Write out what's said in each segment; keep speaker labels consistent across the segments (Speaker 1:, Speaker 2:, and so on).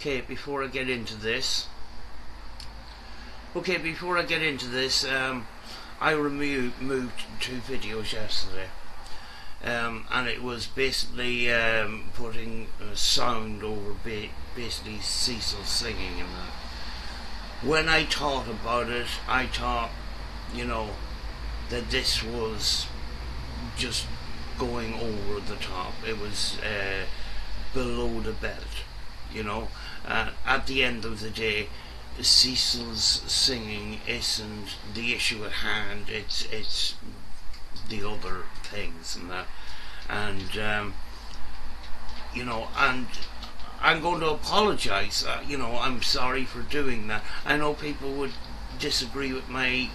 Speaker 1: Okay, before I get into this, I moved 2 videos yesterday, and it was basically putting sound over basically Cecil singing and that. When I thought about it, I thought, you know, that this was just going over the top. It was below the belt, you know. At the end of the day, Cecil's singing isn't the issue at hand. It's the other things and that, and you know, and I'm going to apologise. You know, I'm sorry for doing that. I know people would disagree with my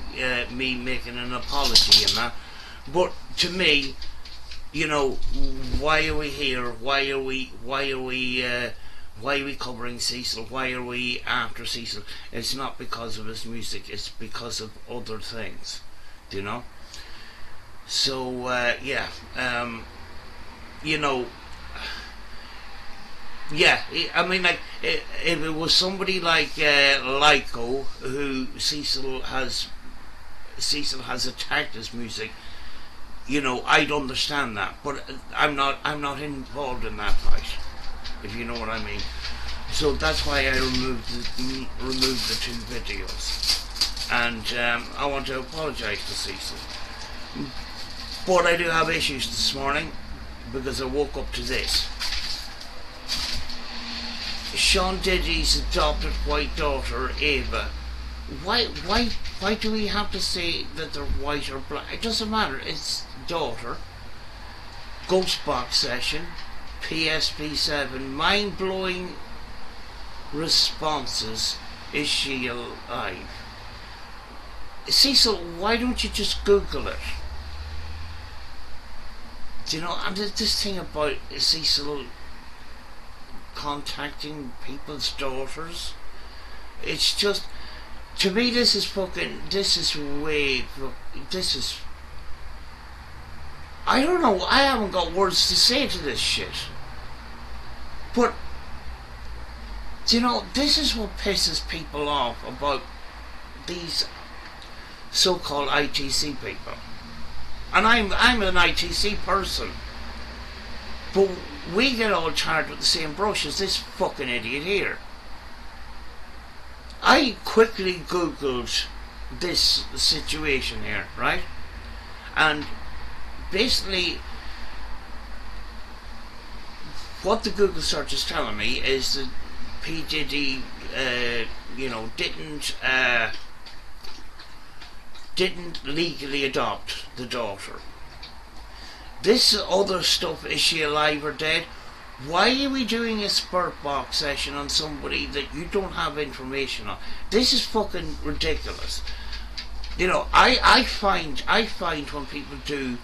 Speaker 1: me making an apology and that, but to me, you know, why are we here? Why are we covering Cecil? Why are we after Cecil? It's not because of his music, it's because of other things, do you know? So yeah, you know, yeah, I mean, like, if it was somebody like Lyco, who Cecil has attacked his music, you know, I'd understand that, but I'm not involved in that fight, if you know what I mean. So that's why I removed the 2 videos, and I want to apologise to Cecil. But I do have issues this morning because I woke up to this. Sean Diddy's adopted white daughter Ava. Why do we have to say that they're white or black? It doesn't matter. It's daughter. Ghost box session. PSP7. Mind-blowing responses. Is she alive? Cecil, why don't you just Google it? Do you know, and this thing about Cecil contacting people's daughters, it's just, to me, this is I don't know, I haven't got words to say to this shit. But, do you know, this is what pisses people off about these so-called ITC people. And I'm an ITC person. But we get all charged with the same brush as this fucking idiot here. I quickly Googled this situation here, right? And basically, what the Google search is telling me is that P. Diddy, you know, didn't legally adopt the daughter. This other stuff, is she alive or dead? Why are we doing a spurt box session on somebody that you don't have information on? This is fucking ridiculous. You know, I find when people do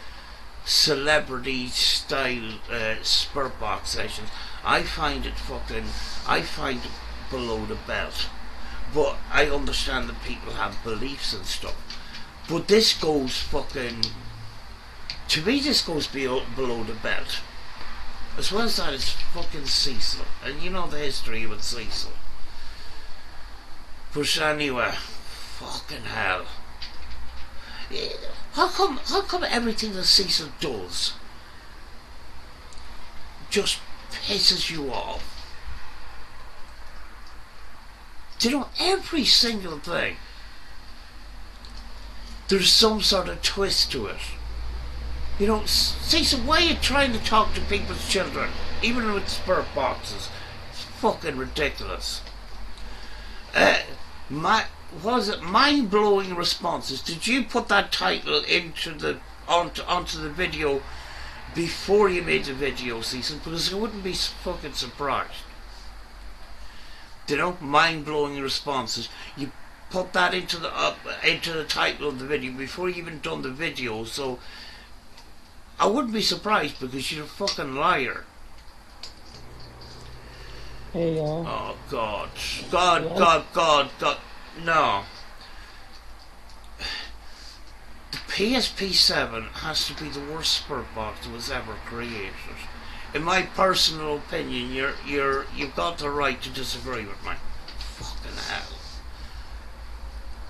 Speaker 1: celebrity style spurt box sessions, I find it below the belt. But I understand that people have beliefs and stuff. But this goes fucking, to me this goes below the belt. As well as that, it's fucking Cecil. And you know the history with Cecil. But anyway, fucking hell. How come everything that Cecil does just pisses you off? Do you know, every single thing, there's some sort of twist to it. You know, Cecil, why are you trying to talk to people's children, even with spurt boxes? It's fucking ridiculous. Mind-blowing responses. Did you put that title onto the video before you made the video, Cecil? Because I wouldn't be fucking surprised. You know, mind-blowing responses. You put that into the title of the video before you even done the video, so I wouldn't be surprised because you're a fucking liar.
Speaker 2: Hey,
Speaker 1: oh God, God, no. The PSP7 has to be the worst spurt box that was ever created. in my personal opinion, you've got the right to disagree with me. Fucking hell.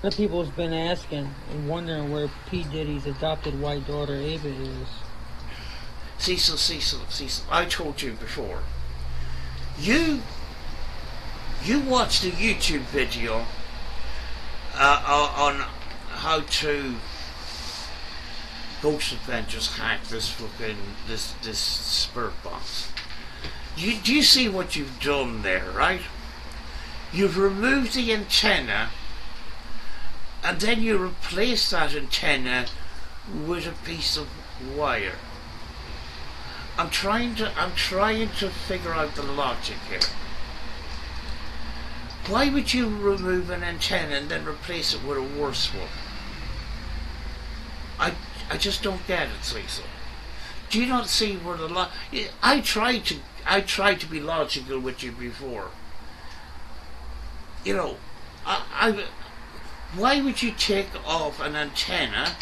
Speaker 2: A lot of people's been asking and wondering where P. Diddy's adopted white daughter Ava is.
Speaker 1: Cecil, I told you before. You watched a YouTube video on how to Ghost Adventures hack this spirit box. Do you see what you've done there, right? You've removed the antenna, and then you replace that antenna with a piece of wire. I'm trying to figure out the logic here. Why would you remove an antenna and then replace it with a worse one? I just don't get it, Cecil. Do you not see where the I tried to be logical with you before. You know, why would you take off an antenna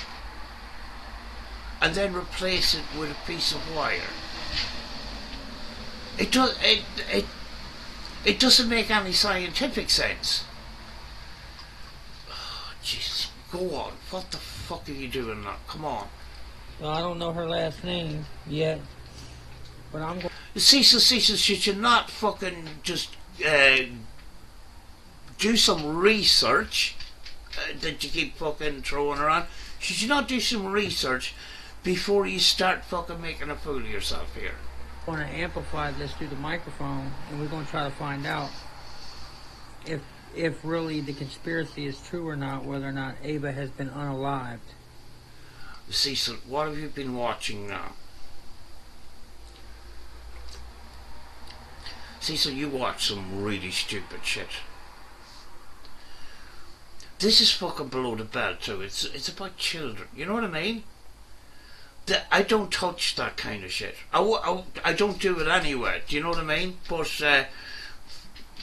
Speaker 1: and then replace it with a piece of wire? It doesn't make any scientific sense. Oh, Jesus, go on. What the fuck are you doing now? Come on.
Speaker 2: Well, I don't know her last name yet, but I'm going.
Speaker 1: Cecil, should you not fucking just do some research that you keep fucking throwing around? Should you not do some research before you start fucking making a fool of yourself here?
Speaker 2: I'm going to amplify this through the microphone, and we're going to try to find out if really the conspiracy is true or not, whether or not Ava has been unalived.
Speaker 1: Cecil, what have you been watching now? Cecil, you watch some really stupid shit. This is fucking below the belt too. It's about children. You know what I mean? I don't touch that kind of shit. I don't do it anyway. Do you know what I mean? But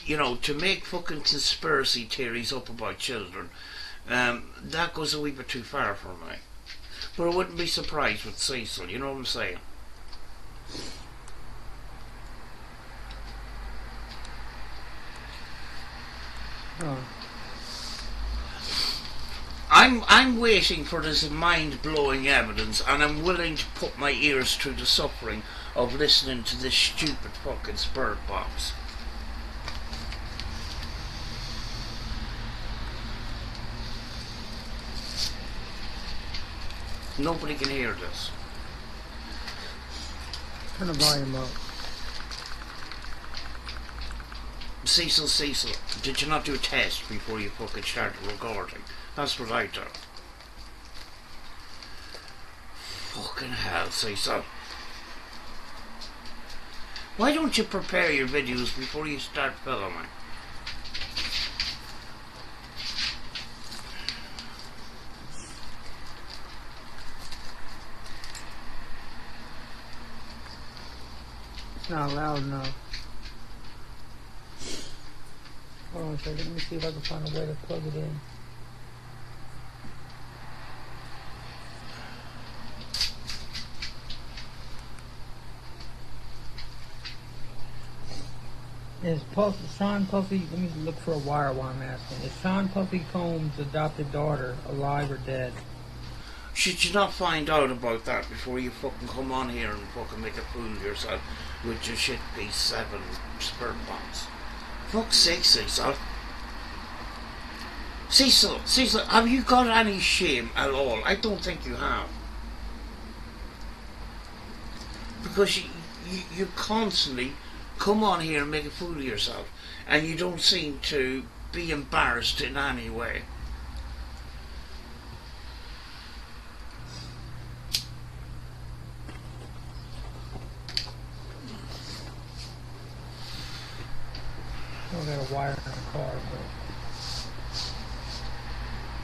Speaker 1: you know, to make fucking conspiracy theories up about children, that goes a wee bit too far for me. But I wouldn't be surprised with Cecil. You know what I'm saying?
Speaker 2: Oh.
Speaker 1: I'm waiting for this mind-blowing evidence, and I'm willing to put my ears through the suffering of listening to this stupid fucking spirit box. Nobody can hear this.
Speaker 2: Turn the volume up.
Speaker 1: Cecil, did you not do a test before you fucking started recording? That's what I do. Fucking hell, Cecil. Why don't you prepare your videos before you start filming?
Speaker 2: It's not loud enough. Hold on a second, let me see if I can find a way to plug it in. Is Sean Puffy, let me look for a wire while I'm asking. Is Sean Puffy Combs' adopted daughter alive or dead?
Speaker 1: Should you not find out about that before you fucking come on here and fucking make a fool of yourself with your shit P7 sperm bombs? Fuck's sake, Cecil. Cecil, have you got any shame at all? I don't think you have. Because you constantly come on here and make a fool of yourself, and you don't seem to be embarrassed in any way.
Speaker 2: I got a wire in the car, but...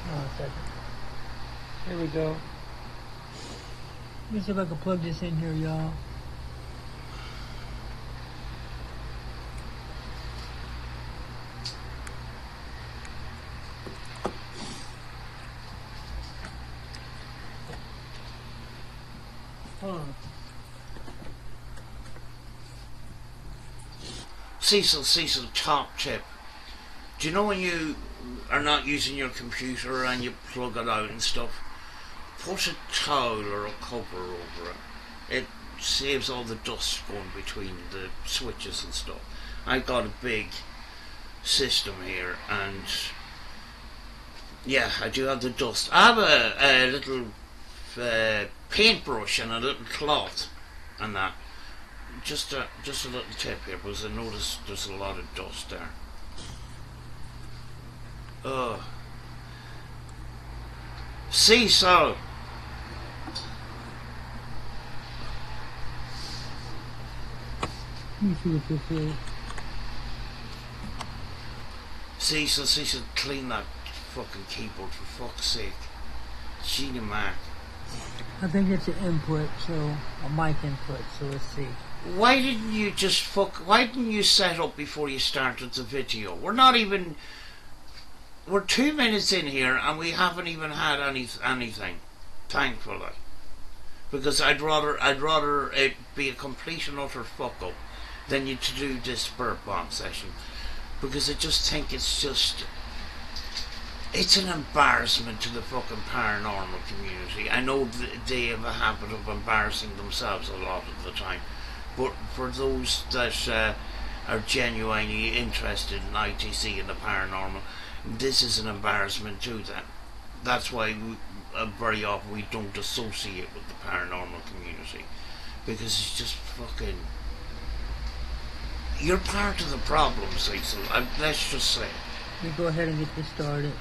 Speaker 2: Hold on a second. Here we go. Let me see if I can plug this in here, y'all. Hold on.
Speaker 1: Cecil, top tip. Do you know when you are not using your computer and you plug it out and stuff? Put a towel or a cover over it. It saves all the dust going between the switches and stuff. I've got a big system here, and yeah, I do have the dust. I have a little paintbrush and a little cloth and that. Just a little tip here, because I notice there's a lot of dust there. Cecil!
Speaker 2: Let me see what this is.
Speaker 1: Cecil, clean that fucking keyboard for fuck's sake. Gina Mac.
Speaker 2: I think it's an input, so a mic input, so let's see.
Speaker 1: Why didn't you set up before you started the video? We're 2 minutes in here and we haven't even had anything, thankfully. Because I'd rather it be a complete and utter fuck up than you to do this burp bomb session. Because I just think it's an embarrassment to the fucking paranormal community. I know they have a habit of embarrassing themselves a lot of the time, but for those that are genuinely interested in ITC and the paranormal, this is an embarrassment to them. That's why very often we don't associate with the paranormal community, because it's just fucking... You're part of the problem, Cecil. Let's just say.
Speaker 2: Let me go ahead and get this started.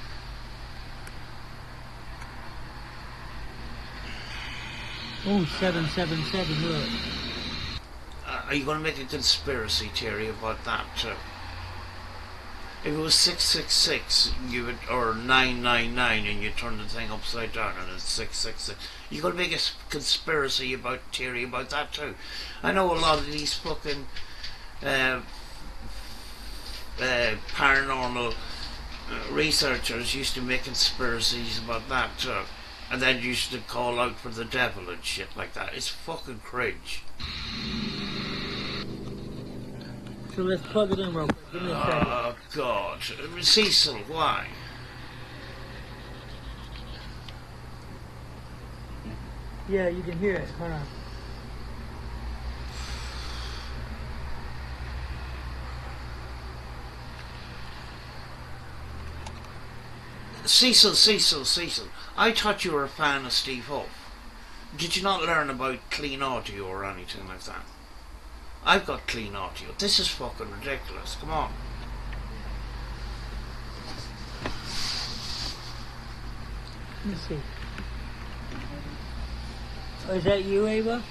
Speaker 2: Oh, 777, look.
Speaker 1: Are you going to make a conspiracy theory about that too? If it was 666, or 999, and you turn the thing upside down and it's 666, you're going to make a conspiracy theory about that too. I know a lot of these fucking paranormal researchers used to make conspiracies about that too, and then used to call out for the devil and shit like that. It's fucking cringe.
Speaker 2: So let's plug it in real quick. Give me a second.
Speaker 1: Oh God, Cecil, why?
Speaker 2: Yeah, you can hear it. Hold on.
Speaker 1: Cecil, I thought you were a fan of Steve Huff. Did you not learn about clean audio or anything like that? I've got clean audio. This is fucking ridiculous. Come on.
Speaker 2: Let me see. Oh, is that you, Ava?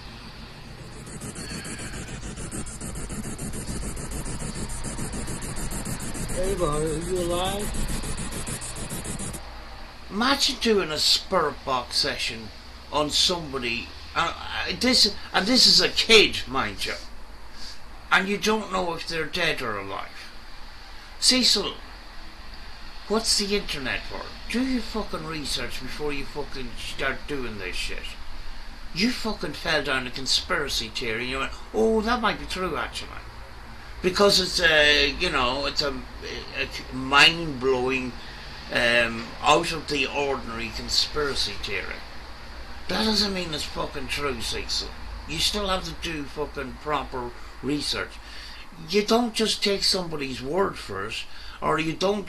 Speaker 2: Ava, are you alive?
Speaker 1: Imagine doing a spirit box session on somebody, this is a kid, mind you, and you don't know if they're dead or alive. Cecil, what's the internet for? Do your fucking research before you fucking start doing this shit. You fucking fell down a conspiracy theory and you went, oh, that might be true actually. Because it's it's a mind-blowing, out of the ordinary conspiracy theory. That doesn't mean it's fucking true, Cecil. You still have to do fucking proper research. You don't just take somebody's word for it, or you don't,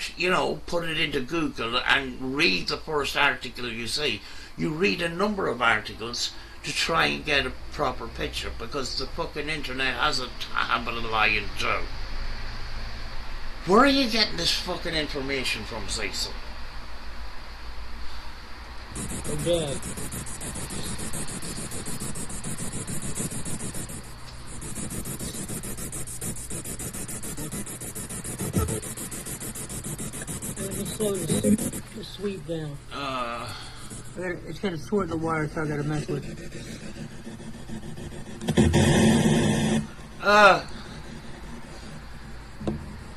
Speaker 1: put it into Google and read the first article you see. You read a number of articles to try and get a proper picture, because the fucking internet has a habit of lying too. Where are you getting this fucking information from, Cecil?
Speaker 2: Okay. Let me slow the sweep down. It's got a short in the wire, so I gotta mess with it.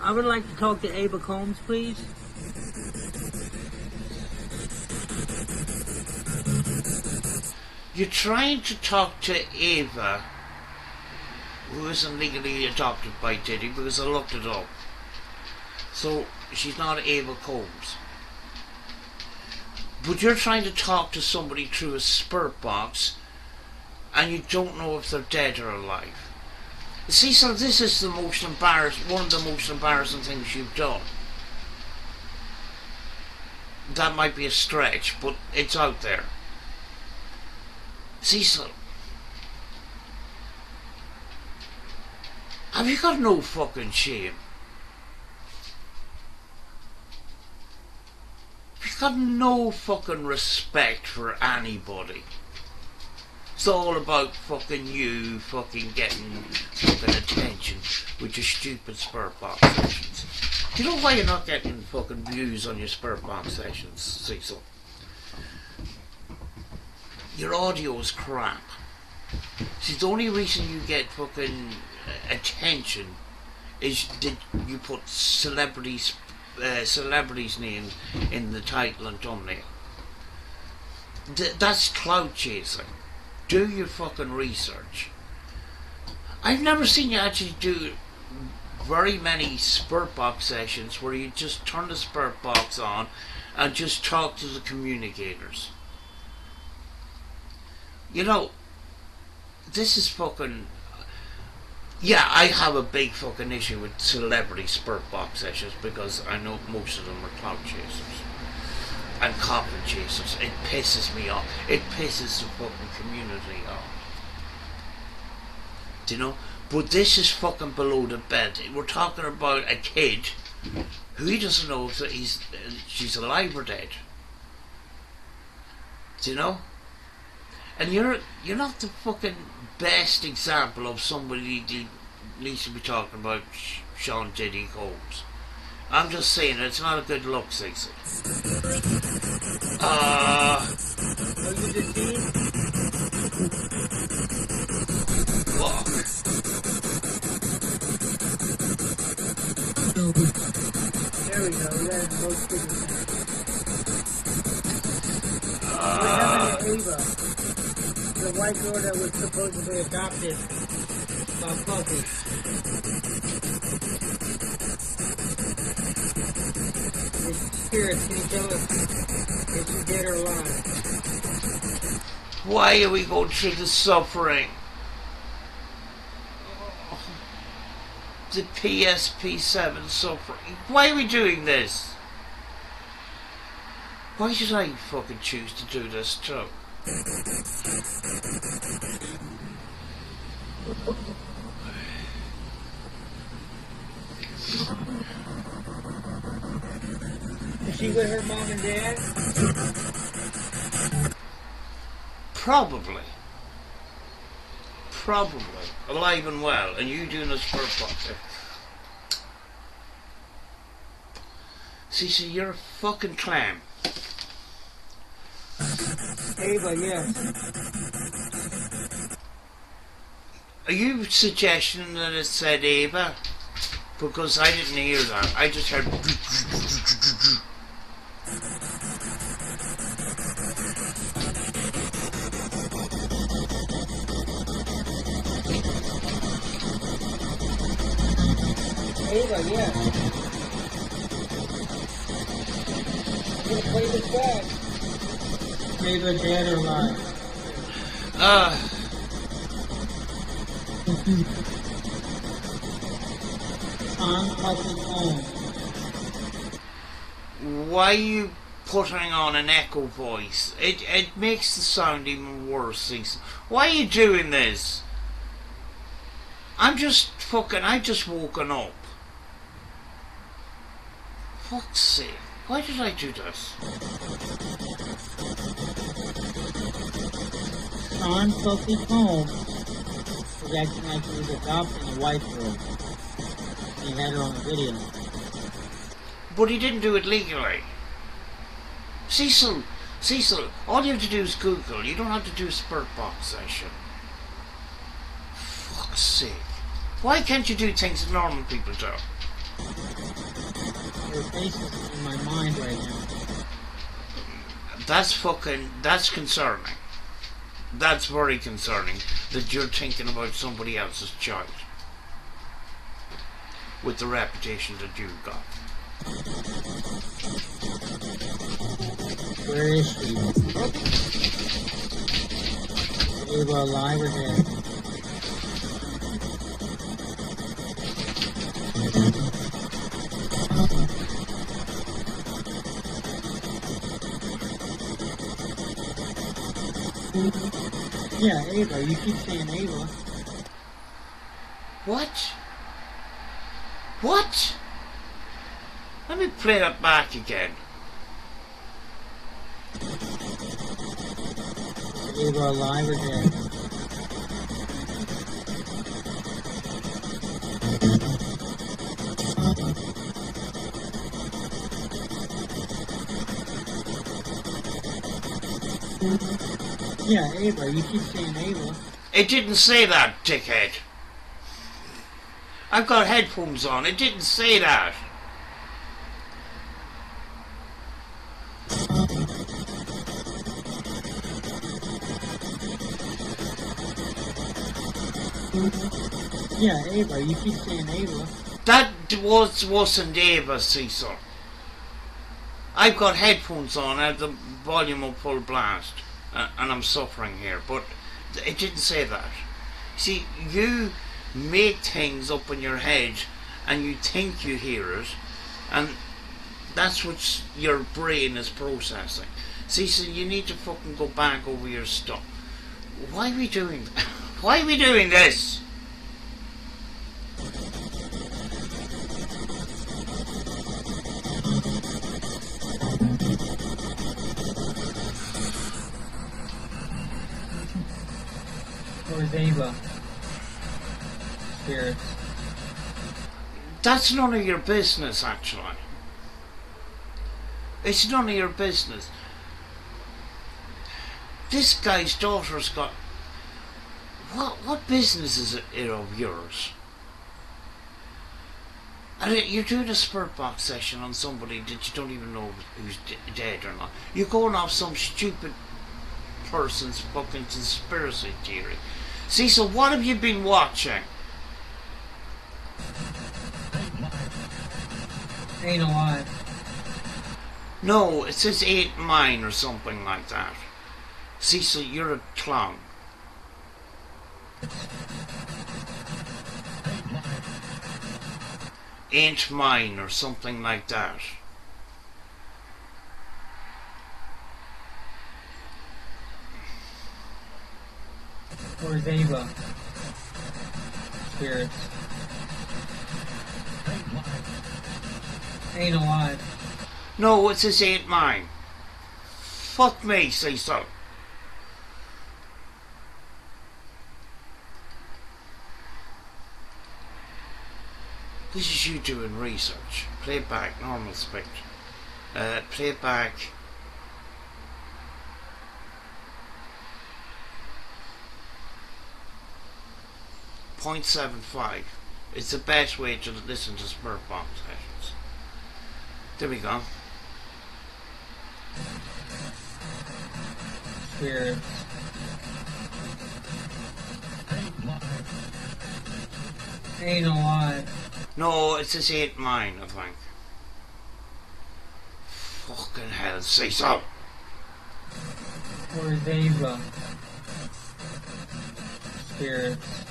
Speaker 2: I would like to talk to Ava Combs, please.
Speaker 1: You're trying to talk to Ava who isn't legally adopted by Diddy, because I looked it up. So she's not Ava Combs. But you're trying to talk to somebody through a spirit box, and you don't know if they're dead or alive. See, so this is the most one of the most embarrassing things you've done. That might be a stretch, but it's out there. Cecil, have you got no fucking shame? Have you got no fucking respect for anybody? It's all about fucking you fucking getting fucking attention with your stupid spirit box sessions. Do you know why you're not getting fucking views on your spirit box sessions, Cecil? Your audio is crap. See, the only reason you get fucking attention is that you put celebrities' names in the title and thumbnail. That's clout chasing. Do your fucking research. I've never seen you actually do very many spirit box sessions where you just turn the spirit box on and just talk to the communicators. You know, this is fucking... Yeah, I have a big fucking issue with celebrity spirit box sessions because I know most of them are clout chasers and coffin chasers. It pisses me off. It pisses the fucking community off. Do you know? But this is fucking below the belt. We're talking about a kid who he doesn't know if she's alive or dead. Do you know? And you're not the fucking best example of somebody that needs to be talking about Sean Diddy Combs. I'm just saying it's not a good look, Cecil. What?
Speaker 2: There we go. We got both figures now. What happened to Ava? The white girl that was supposedly adopted by puppies. Spirit, can you tell us if she's dead or alive?
Speaker 1: Why are we going through the suffering? The PSP7 suffering. Why are we doing this? Why should I fucking choose to do this too?
Speaker 2: Is she with her mom and dad?
Speaker 1: Probably. Alive and well. And you doing this for a box. See, you're a fucking clam.
Speaker 2: Ava, yes.
Speaker 1: Are you suggesting that it said Ava? Because I didn't hear that. I just heard...
Speaker 2: Ava, yeah. I'm gonna play this back. Ava, dead or alive? On public home.
Speaker 1: Why are you putting on an echo voice? It makes the sound even worse. Cecil. Why are you doing this? I just woken up. Fuck's sake. Why did I do this?
Speaker 2: Sean Sophie Combs was acting like he was adopting a white girl. He had her on the video.
Speaker 1: But he didn't do it legally. Cecil, all you have to do is Google. You don't have to do a spirit box session. Fuck's sake. Why can't you do things that normal people do?
Speaker 2: Your face is in my mind right now.
Speaker 1: That's concerning. That's very concerning that you're thinking about somebody else's child. with the reputation that you've got.
Speaker 2: Where is she? Ava alive or dead? Yeah, Ava. You keep saying Ava.
Speaker 1: What? What? Let me play that back again.
Speaker 2: Ava alive or dead? Yeah, Ava. You keep saying Ava.
Speaker 1: It didn't say that, dickhead. I've got headphones on. It didn't say that.
Speaker 2: Yeah, Ava. You keep saying Ava.
Speaker 1: That wasn't Ava, Cecil. I've got headphones on. I have the volume on full blast, and I'm suffering here. But it didn't say that. See, you make things up in your head, and you think you hear it, and that's what your brain is processing. Cecil, you need to fucking go back over your stuff. Why are we doing that? Why are we doing this?
Speaker 2: Where's Ava? Spirits.
Speaker 1: That's none of your business, actually. It's none of your business. This guy's daughter's got... What business is it of yours? And you're doing a spirit box session on somebody that you don't even know who's dead or not. You're going off some stupid person's fucking conspiracy theory. See, so what have you been watching?
Speaker 2: Ain't alive.
Speaker 1: No, it says Ain't Mine or something like that. Cecil, you're a clown. Ain't Mine or something like that.
Speaker 2: Where's Ava? Spirits. Ain't alive.
Speaker 1: No, it says Ain't Mine. Fuck me, Cecil. This is you doing research. Play it back, normal speed. Play it back. .75. It's the best way to listen to spirit bomb sessions. There we go.
Speaker 2: Spirits. Ain't alive.
Speaker 1: No, it says Ain't Mine, I think. Fucking hell, say so.
Speaker 2: Where's Ava? Spirits.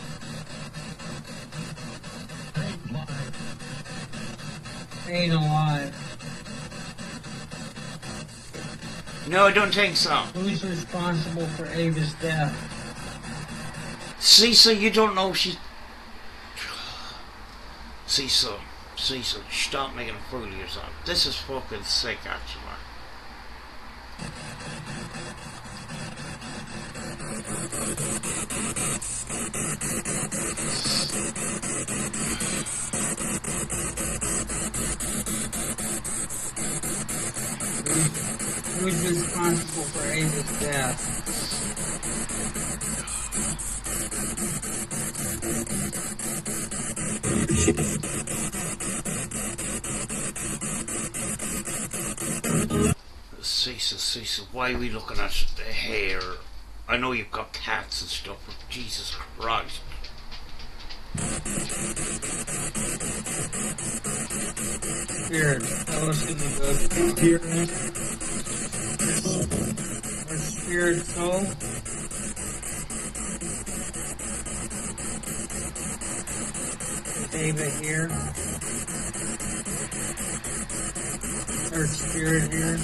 Speaker 2: Ain't alive.
Speaker 1: No, I don't think so.
Speaker 2: Who's responsible for Ava's death?
Speaker 1: Cecil, you don't know she... Cecil, stop making a fool of yourself. This is fucking sick, actually.
Speaker 2: Who's responsible for Ava's death?
Speaker 1: Cecil, why are we looking at the hair? I know you've got cats and stuff, but Jesus Christ.
Speaker 2: Spirit, tell us in the book. Hearing. Our spirit soul. David here. Our spirit here.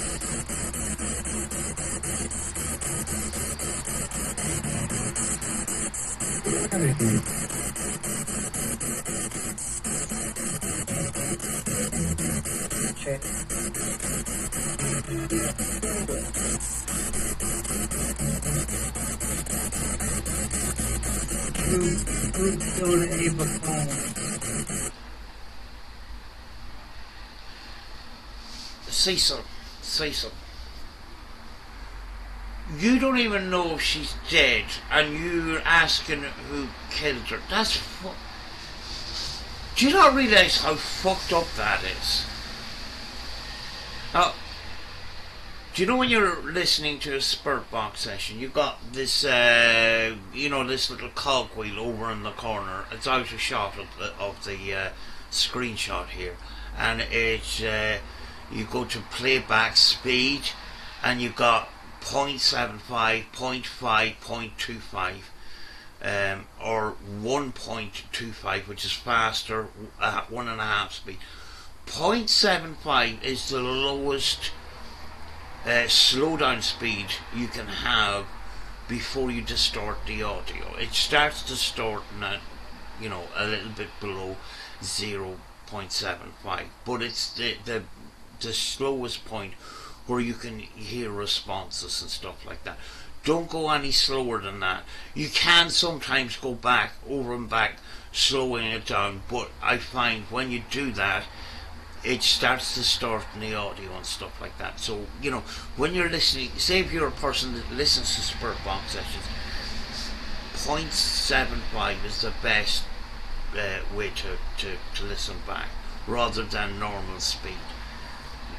Speaker 2: Check. Who's doing Ava phone?
Speaker 1: Cecil. You don't even know if she's dead, and you're asking who killed her. Do you not realise how fucked up that is? Now, do you know when you're listening to a Spirit Box session, you've got this, this little cogwheel over in the corner. It's out of shot of the screenshot here, and it's you go to playback speed, and you've got 0.75, 0.5, 0.25, or 1.25, which is faster at 1.5 speed. 0.75 is the lowest slowdown speed you can have before you distort the audio. It starts distorting at, a little bit below 0.75, but it's the slowest point where you can hear responses and stuff like that. Don't go any slower than that. You can sometimes go back, over and back, slowing it down, but I find when you do that, it starts distorting the audio and stuff like that. So, when you're listening, say if you're a person that listens to Spirit Box sessions, 0.75 is the best way to listen back, rather than normal speed.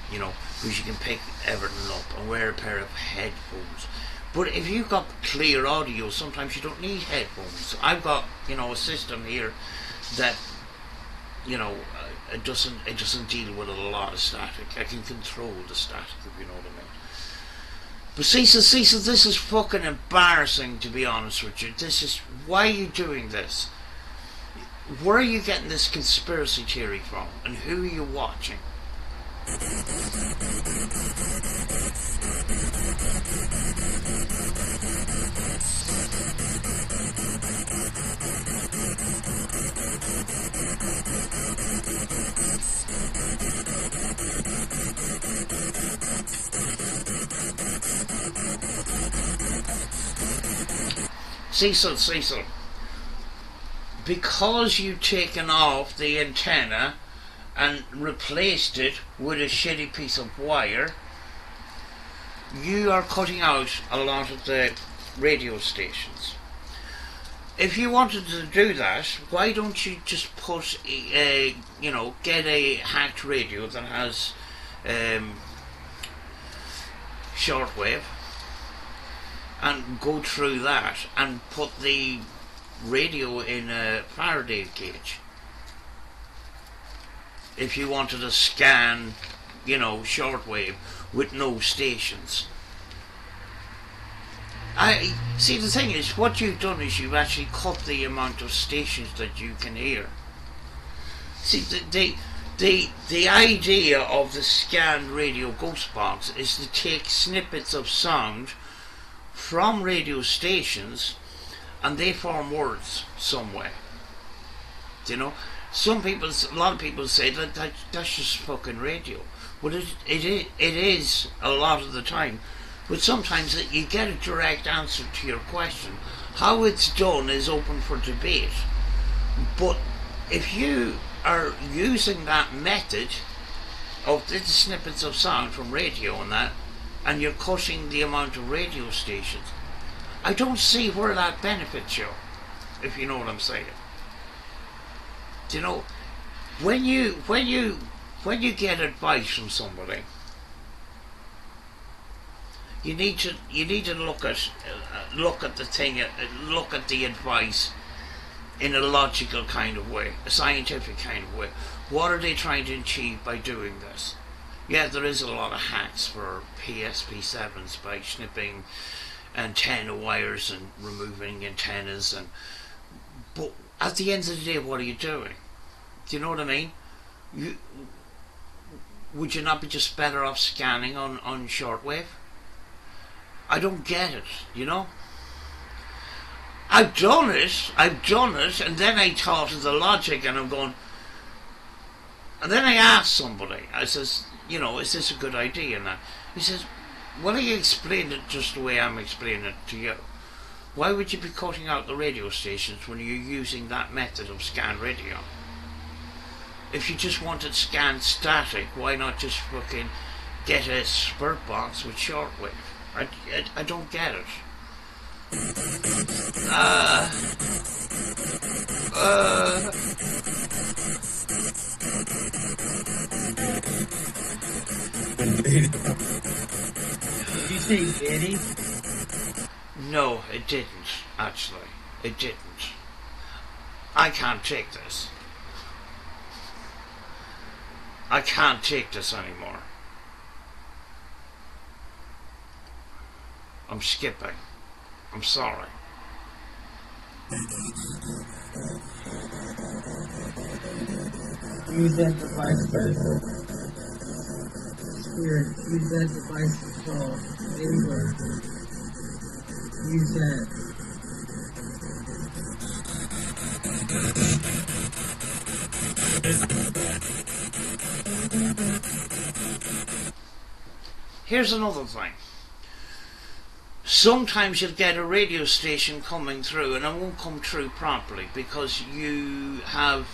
Speaker 1: Because you can pick everything up and wear a pair of headphones. But if you've got clear audio, sometimes you don't need headphones. I've got, a system here that, it doesn't deal with a lot of static. I can control the static, if you know what I mean. But Cecil, this is fucking embarrassing, to be honest with you. Why are you doing this? Where are you getting this conspiracy theory from? And who are you watching? Cecil, because you've taken off the antenna and replaced it with a shitty piece of wire, you are cutting out a lot of the radio stations. If you wanted to do that, why don't you just put get a hacked radio that has shortwave, and go through that and put the radio in a Faraday cage. If you wanted to scan, shortwave with no stations. See, the thing is, what you've done is you've actually cut the amount of stations that you can hear. See, the idea of the scanned radio ghost box is to take snippets of sound from radio stations, and they form words some way. A lot of people say that's just fucking radio. Well, it is a lot of the time, but sometimes you get a direct answer to your question. How it's done is open for debate, but if you are using that method of the snippets of sound from radio and that, and you're cutting the amount of radio stations, I don't see where that benefits you, if you know what I'm saying. When you get advice from somebody, you need to look at the thing, look at the advice in a logical kind of way, a scientific kind of way. What are they trying to achieve by doing this? Yeah, there is a lot of hacks for PSP7s by snipping antenna wires and removing antennas, but at the end of the day, what are you doing? Do you know what I mean? Would you not be just better off scanning on shortwave? I don't get it, you know? I've done it, and then I thought of the logic, and I'm going, and then I asked somebody, I says, you know, is this a good idea? And he says, well, you explained it just the way I'm explaining it to you. Why would you be cutting out the radio stations when you're using that method of scan radio? If you just wanted scan static, why not just fucking get a spurt box with shortwave? I don't get it.
Speaker 2: Did you say Betty?
Speaker 1: No, it didn't, actually. It didn't. I can't take this. I can't take this anymore. I'm skipping. I'm sorry.
Speaker 2: Use that device first. Spirit, use that device to call. Anywhere. Use that.
Speaker 1: Here's another thing. Sometimes you'll get a radio station coming through and it won't come through properly because you have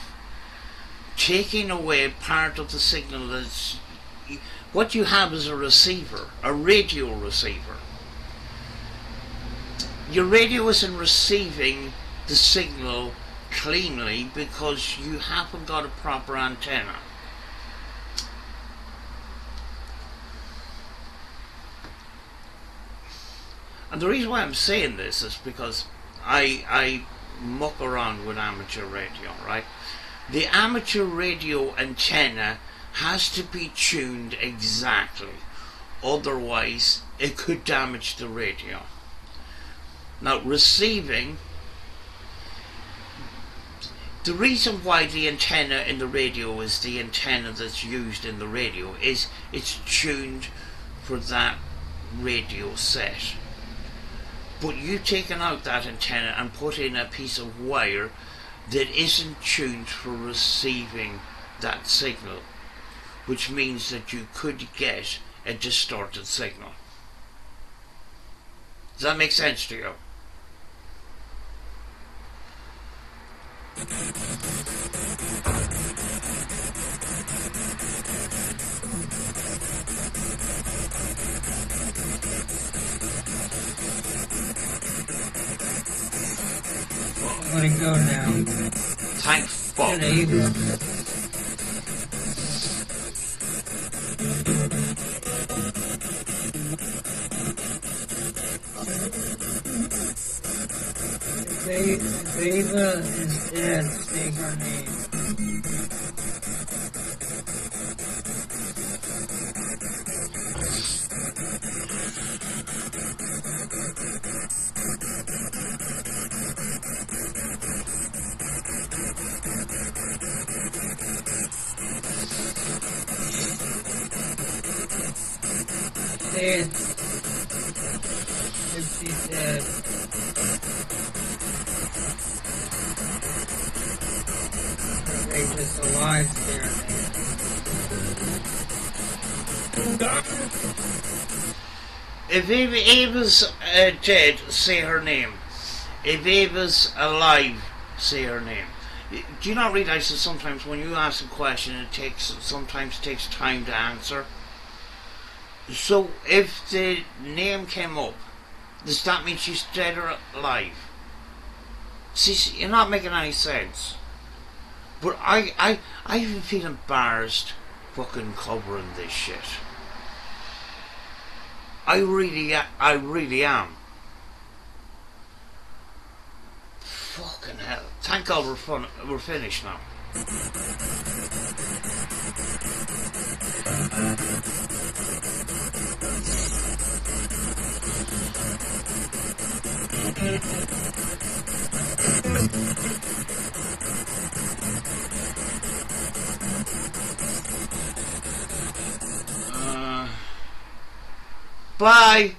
Speaker 1: taken away part of the signal. That's what you have is a receiver, a radio receiver. Your radio isn't receiving the signal cleanly because you haven't got a proper antenna. And the reason why I'm saying this is because I muck around with amateur radio, right? The amateur radio antenna has to be tuned exactly, otherwise it could damage the radio. Now, receiving, the reason why the antenna in the radio is the antenna that's used in the radio is it's tuned for that radio set. But you've taken out that antenna and put in a piece of wire that isn't tuned for receiving that signal, which means that you could get a distorted signal. Does that make sense to you?
Speaker 2: Let it go now.
Speaker 1: Thank fuck.
Speaker 2: There you go. Beva is dead. Say her name. Say it. If she's dead. They just alive there.
Speaker 1: If Ava's dead, say her name. If Ava's alive, say her name. Do you not realize that sometimes when you ask a question, it sometimes takes time to answer? So if the name came up, does that mean she's dead or alive? See, you're not making any sense. But I even feel embarrassed fucking covering this shit. I really am. Fucking hell. Thank God we're finished now. Bye.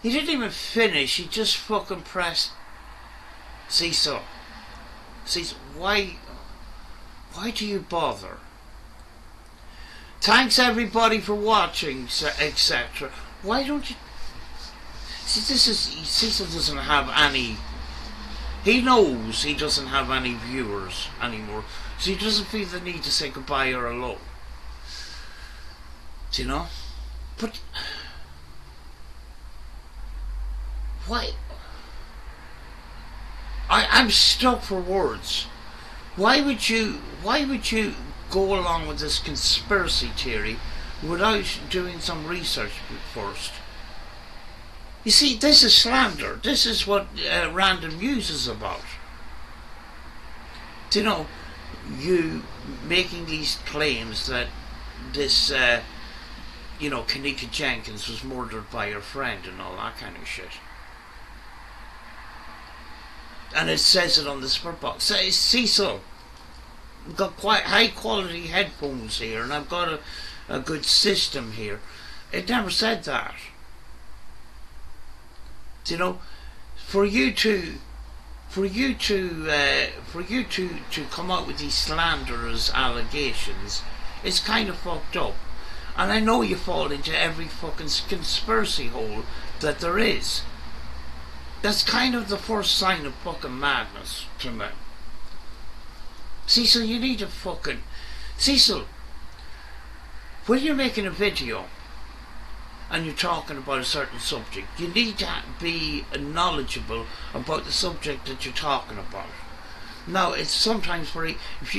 Speaker 1: He didn't even finish. He just fucking pressed. Cecil, why do you bother? Thanks everybody for watching, etc. Why don't you? See, Cecil doesn't have any. He knows he doesn't have any viewers anymore, so he doesn't feel the need to say goodbye or hello. Do you know? But why? I'm stuck for words. Why would you go along with this conspiracy theory without doing some research first? You see, this is slander. This is what random news is about. Do you know, you making these claims that this, Kanika Jenkins was murdered by her friend and all that kind of shit. And it says it on the spur box. Says Cecil, I've got quite high quality headphones here, and I've got a good system here. It never said that. You know, for you to come out with these slanderous allegations, it's kind of fucked up. And I know you fall into every fucking conspiracy hole that there is. That's kind of the first sign of fucking madness to me. Cecil, you need to fucking... Cecil, when you're making a video and you're talking about a certain subject, you need to be knowledgeable about the subject that you're talking about. Now, it's sometimes very... If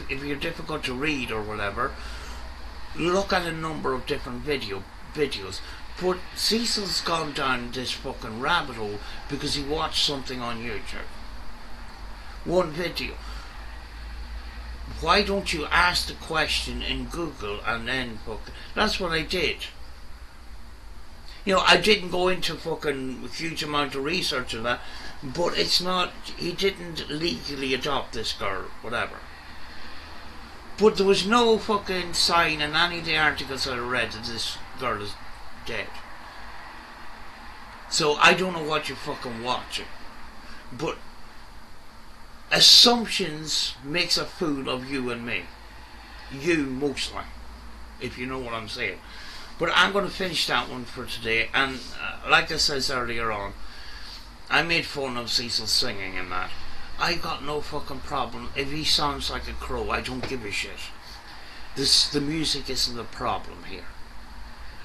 Speaker 1: you're difficult to read or whatever, look at a number of different videos. But Cecil's gone down this fucking rabbit hole because he watched something on YouTube. One video. Why don't you ask the question in Google and then fucking... That's what I did. You know, I didn't go into fucking a huge amount of research on that, but it's not... He didn't legally adopt this girl, whatever. But there was no fucking sign in any of the articles I read that this girl is dead. So I don't know what you're fucking watching, but assumptions makes a fool of you and me. You mostly, if you know what I'm saying. But I'm going to finish that one for today. And like I said earlier on, I made fun of Cecil singing and that. I got no fucking problem. If he sounds like a crow, I don't give a shit. The music isn't the problem here.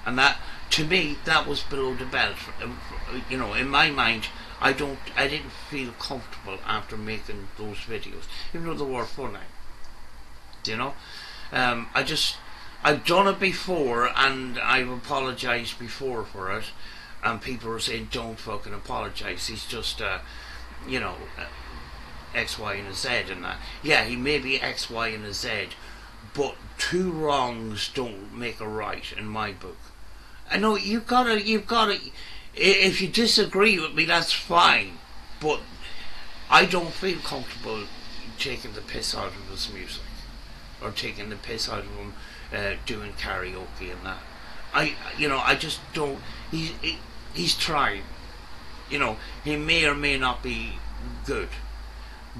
Speaker 1: And that, to me, that was below the belt. You know, in my mind, I didn't feel comfortable after making those videos, even though they were funny. Do you know? I've done it before, and I've apologised before for it, and people were saying, don't fucking apologise, he's just, X, Y, and a Z and that. Yeah, he may be X, Y, and a Z, but two wrongs don't make a right in my book. I know you've gotta, if you disagree with me, that's fine, but I don't feel comfortable taking the piss out of his music, or taking the piss out of him doing karaoke and that. I just don't. He's trying. You know, he may or may not be good,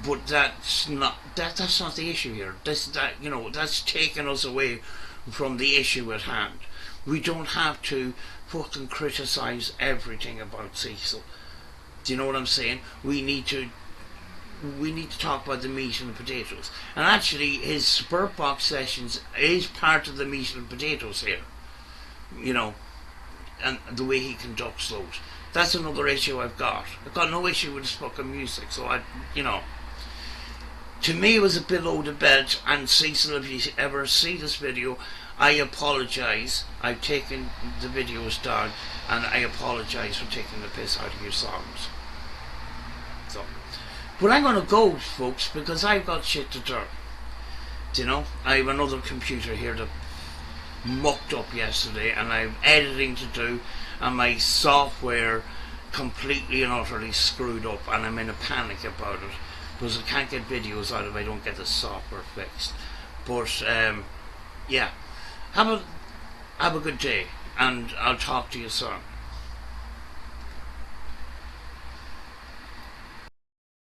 Speaker 1: but that's not the issue here. That's taking us away from the issue at hand. We don't have to fucking criticise everything about Cecil. Do you know what I'm saying? We need to talk about the meat and the potatoes. And actually, his Spurt Box sessions is part of the meat and potatoes here. You know, and the way he conducts those. That's another issue I've got. I've got no issue with his fucking music. So to me it was a below the belt. And Cecil, if you ever see this video, I apologise. I've taken the videos down, and I apologise for taking the piss out of your songs. So, But I'm going to go, folks, because I've got shit to do. Do you know? I have another computer here that mucked up yesterday, and I have editing to do, and my software completely and utterly screwed up, and I'm in a panic about it because I can't get videos out if I don't get the software fixed. But yeah, have a good day, and I'll talk to you soon.